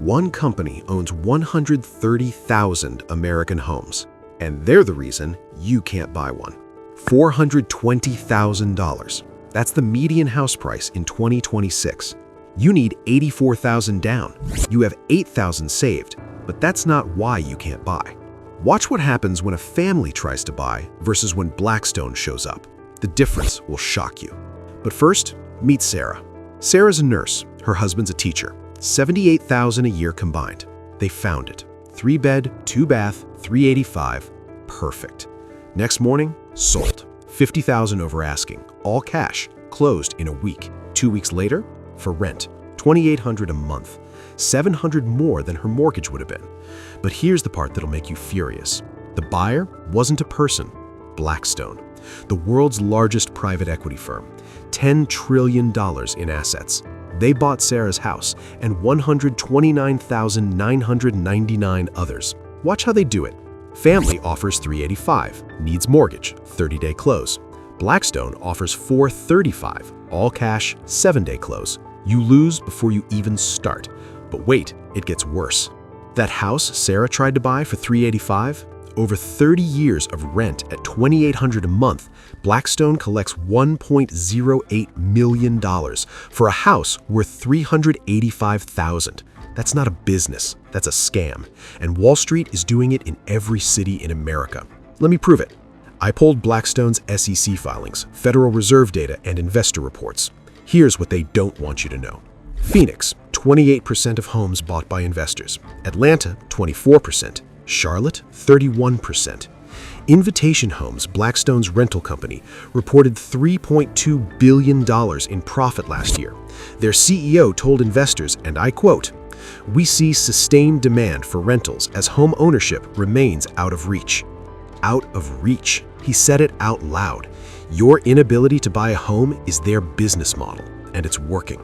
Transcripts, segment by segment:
One company owns 130,000 American homes, and they're the reason you can't buy one. $420,000. That's the median house price in 2026. You need $84,000 down. You have $8,000 saved, but that's not why you can't buy. Watch what happens when a family tries to buy versus when Blackstone shows up. The difference will shock you. But first, meet Sarah. Sarah's a nurse. Her husband's a teacher. $78,000 a year combined. They found it. 3-bed, 2-bath, $385. Perfect. Next morning, sold. $50,000 over asking. All cash. Closed in a week. 2 weeks later, for rent. $2,800 a month. $700 more than her mortgage would have been. But here's the part that'll make you furious. The buyer wasn't a person. Blackstone, the world's largest private equity firm. $10 trillion in assets. They bought Sarah's house and 129,999 others. Watch how they do it. Family offers $385, needs mortgage, 30-day close. Blackstone offers $435, all cash, 7-day close. You lose before you even start. But wait, it gets worse. That house Sarah tried to buy for $385, over 30 years of rent at $2,800 a month, Blackstone collects $1.08 million for a house worth $385,000. That's not a business, that's a scam. And Wall Street is doing it in every city in America. Let me prove it. I pulled Blackstone's SEC filings, Federal Reserve data, and investor reports. Here's what they don't want you to know. Phoenix, 28% of homes bought by investors. Atlanta, 24%. Charlotte, 31%. Invitation Homes, Blackstone's rental company, reported $3.2 billion in profit last year. Their CEO told investors, and I quote, "We see sustained demand for rentals as home ownership remains out of reach." Out of reach. He said it out loud. Your inability to buy a home is their business model, and it's working.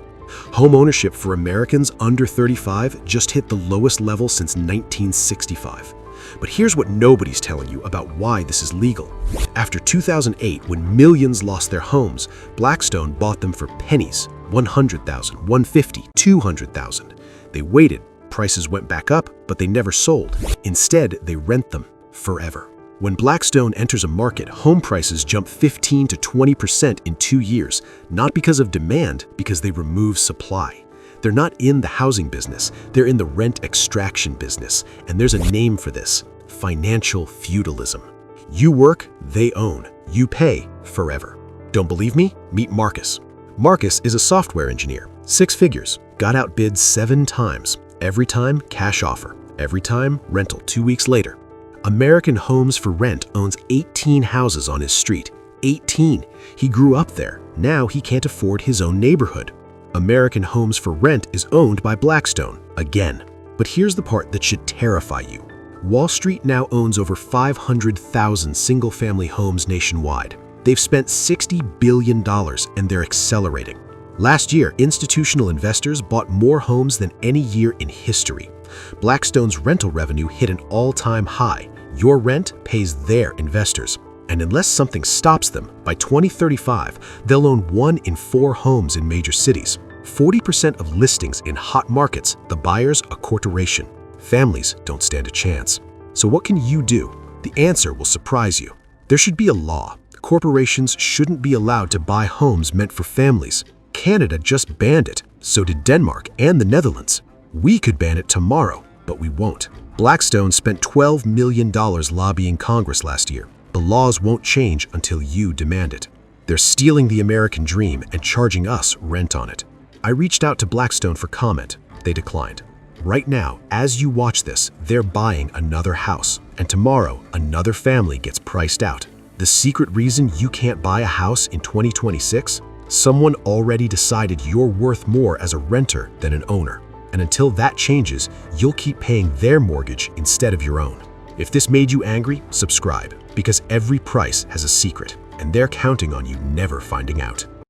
Home ownership for Americans under 35 just hit the lowest level since 1965. But here's what nobody's telling you about why this is legal. After 2008, when millions lost their homes, Blackstone bought them for pennies, $100,000, $150,000, $200,000. They waited, prices went back up, but they never sold. Instead, they rent them forever. When Blackstone enters a market, home prices jump 15 to 20% in 2 years, not because of demand, because they remove supply. They're not in the housing business, they're in the rent extraction business, and there's a name for this: financial feudalism. You work, they own. You pay forever. Don't believe me? Meet Marcus. Marcus is a software engineer, 6 figures, got outbid 7 times. Every time, cash offer. Every time, rental 2 weeks later. American Homes for Rent owns 18 houses on his street. 18. He grew up there. Now he can't afford his own neighborhood. American Homes for Rent is owned by Blackstone, again. But here's the part that should terrify you. Wall Street now owns over 500,000 single-family homes nationwide. They've spent $60 billion and they're accelerating. Last year, institutional investors bought more homes than any year in history. Blackstone's rental revenue hit an all-time high. Your rent pays their investors. And unless something stops them, by 2035, they'll own 1 in 4 homes in major cities. 40% of listings in hot markets, the buyers a corporation. Families don't stand a chance. So what can you do? The answer will surprise you. There should be a law. Corporations shouldn't be allowed to buy homes meant for families. Canada just banned it. So did Denmark and the Netherlands. We could ban it tomorrow, but we won't. Blackstone spent $12 million lobbying Congress last year. The laws won't change until you demand it. They're stealing the American dream and charging us rent on it. I reached out to Blackstone for comment. They declined. Right now, as you watch this, they're buying another house, and tomorrow, another family gets priced out. The secret reason you can't buy a house in 2026? Someone already decided you're worth more as a renter than an owner. And until that changes, you'll keep paying their mortgage instead of your own. If this made you angry, subscribe, because every price has a secret, and they're counting on you never finding out.